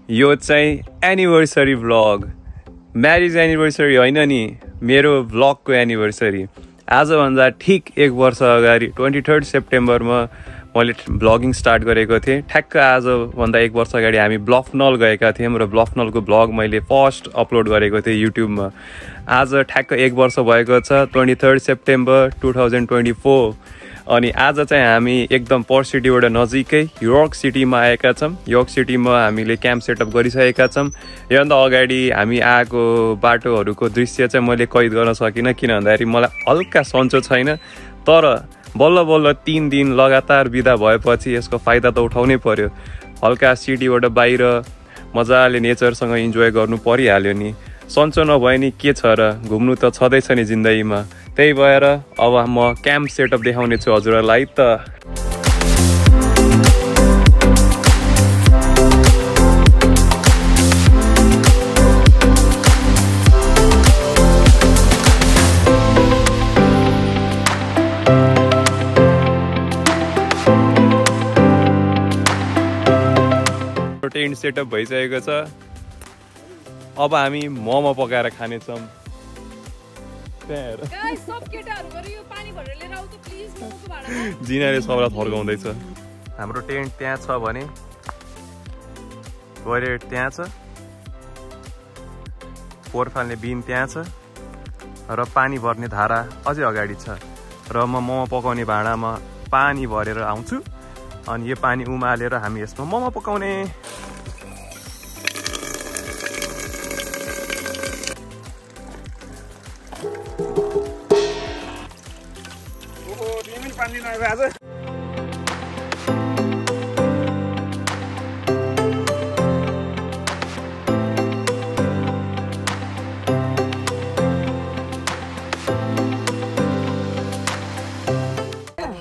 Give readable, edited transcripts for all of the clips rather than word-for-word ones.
यो चाहिँ anniversary vlog marriage anniversary होइन नि मेरो भ्लगको एनिभर्सरी आजभन्दा ठिक 1 वर्ष अगाडि 23 सेप्टेम्बरमा मैले भ्लगिङ स्टार्ट गरेको थिएँ ठ्याक्क आजभन्दा 1 वर्ष अगाडि हामी ब्लफनल गएका थियौँ र ब्लफनलको भ्लग मैले फर्स्ट अपलोड गरेको थिएँ युट्युबमा आज ठ्याक्क 1 वर्ष भएको छ 23 सेप्टेम्बर 2024 अनि आज चाहिँ हामी एकदम पर्थ सिटीबाट नजिकै यर्क सिटीमा आएका छौँ यर्क सिटीमा हामीले क्याम्प सेटअप गरिसकेका छौँ योभन्दा अगाडि हामी आएको बाटोहरूको दृश्य चाहिँ मैले कैद गर्न सकिनँ किन भन्दाखेरि मलाई हल्का सन्चो छैन तर बल्ल बल्ल 3 दिन लगातार बिदा भएपछि यसको फाइदा त उठाउनै पर्यो हल्का सिटीबाट बाहिर मजाले नेचरसँग इन्जोय गर्नु परिहाल्यो नि सन्चो नभए नि के छ र घुम्नु त छँदैछ नि जिन्दगीमा त्यही भएर अब म क्याम्प सेटअप देखाउने छु हजुरहरूलाई त टेन्ट सेटअप भइसकेको छ अब हामी मोमो पकाएर खानेछौँ जिनाले सबलाई थर्काउँदैछ हाम्रो टेन्ट त्यहाँ छ भने टोयलेट त्यहाँ छ पोहोर फाल्ने बिन त्यहाँ छ र पानी भर्ने धारा अझै अगाडि छ र म मोमो पकाउने भाँडामा पानी भरेर आउँछु अनि यो पानी उमालेर हामी यसमा मोमो पकाउने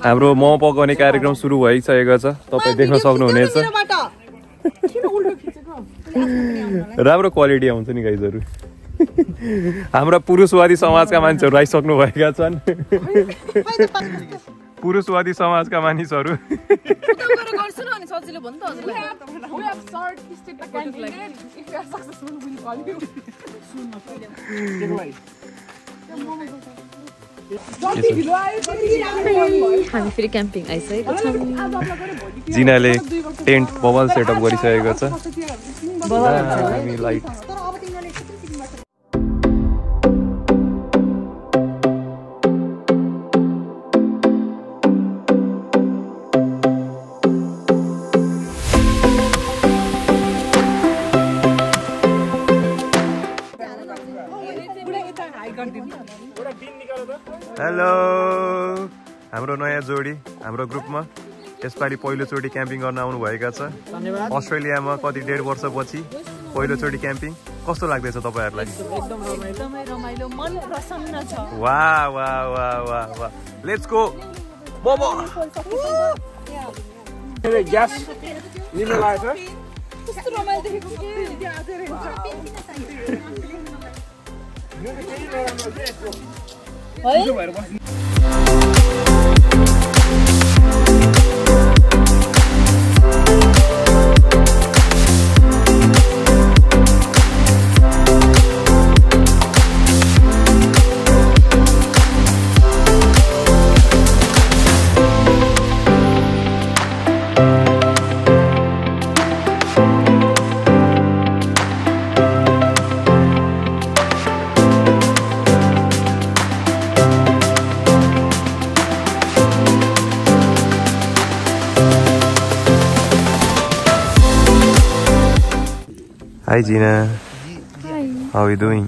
हाम्रो मोमो पकाउने कार्यक्रम सुरु भइसकेको छ तपाईँ देख्न सक्नुहुनेछ राम्रो क्वालिटी आउँछ नि गाइजहरू हाम्रा पुरुषवादी समाजका मान्छेहरू आइसक्नु भएका छन् पुरुषवादी समाजका मानिसहरू हामी फेरि क्याम्पिङ आइसकेको छौँ जिनाले टेन्ट बबल सेटअप गरिसकेको छ हामी लाइट हेलो हाम्रो नयाँ जोडी हाम्रो ग्रुपमा यसपालि पहिलोचोटि क्याम्पिङ गर्न आउनु भएका छ अस्ट्रेलियामा कति 1.5 वर्षपछि पहिलोचोटि क्याम्पिङ कस्तो लाग्दैछ तपाईहरुलाई एकदमै रमाइलो मन प्रसन्न छ वाह वाह वाह वाह वाह लेट्स गो मोमो ग्यास लिन लाग्यो कस्तो रमाइलो देखेको के आजै Hi Jina. Hi. How are you doing?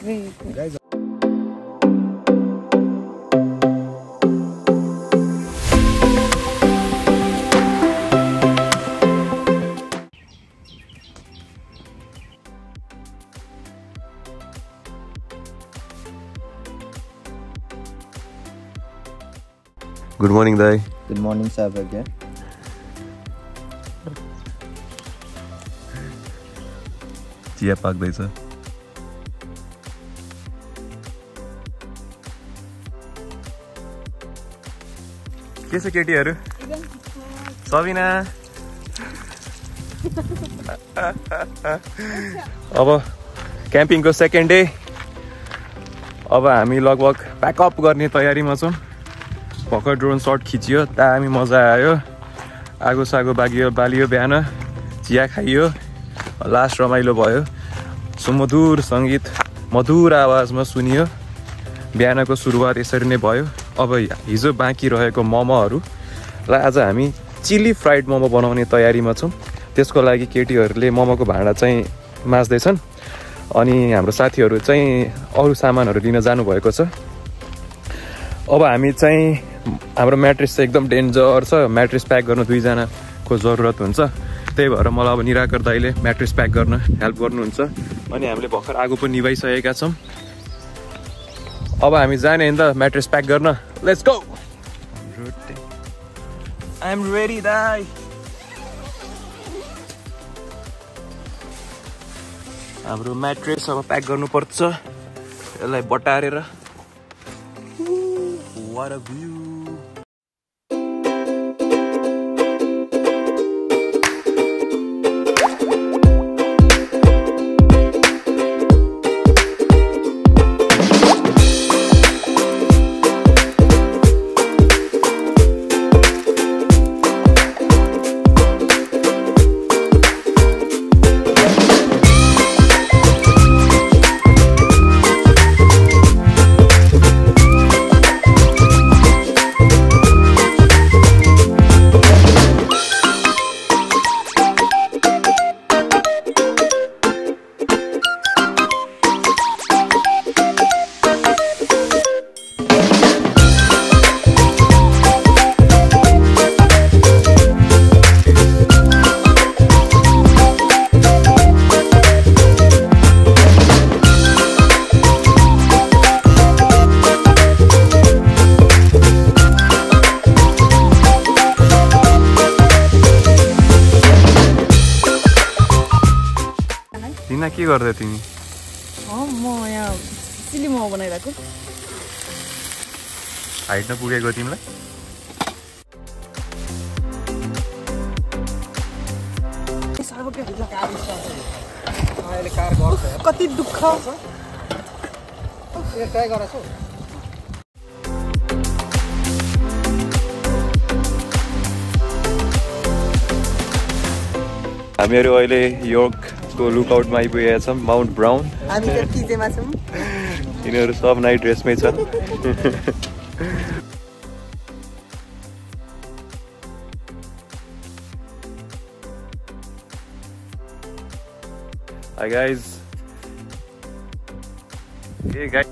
Very good. Good morning, Dai. Good morning, Sabagya. चिया पाक्दैछ के छ केटीहरु सबिना अब क्याम्पिङको सेकेन्ड डे। अब हामी लगभग प्याकअप गर्ने तयारीमा छौँ। भर्खर ड्रोन सर्ट खिचियो, दामी मजा आयो। आगो सागो बालियो बिहान, चिया खाइयो, लास्ट रमाइलो भयो। सुमधुर सङ्गीत मधुर आवाजमा सुनियो। बिहानको सुरुवात यसरी नै भयो। अब हिजो बाँकी रहेको मोमोहरूलाई आज हामी चिल्ली फ्राइड मोमो बनाउने तयारीमा छौँ। त्यसको लागि केटीहरूले मोमोको भाँडा चाहिँ माझ्दैछन् अनि हाम्रो साथीहरू चाहिँ अरू सामानहरू लिन जानुभएको छ। अब हामी चाहिँ हाम्रो म्याट्रेस चाहिँ एकदम डेन्जर छ। म्याट्रेस प्याक गर्न 2 जनाको जरुरत हुन्छ। त्यही भएर मलाई अब निराकर दाइले म्याट्रेस प्याक गर्न हेल्प गर्नुहुन्छ। अनि हामीले भर्खर आगो पनि निभाइसकेका छौँ। अब हामी जाने नि त म्याट्रेस प्याक गर्न। Let's go. I am ready दाइ। हाम्रो म्याट्रेस अब प्याक गर्नुपर्छ। यसलाई बटारेर। What a view. जिना के गर्दै तिमी? म यहाँ चिल्ली मोमो बनाइरहेको। हाइट नपुगेको तिमीलाई? कति दुःख हामीहरू अहिले योर्कको लुकआउटमा आइपुगेका छौँ। Mount brown. हामी त पिजेमा छौँ। यिनीहरू सब नाइट ड्रेसमै छन्। Hi guys. Hey guys.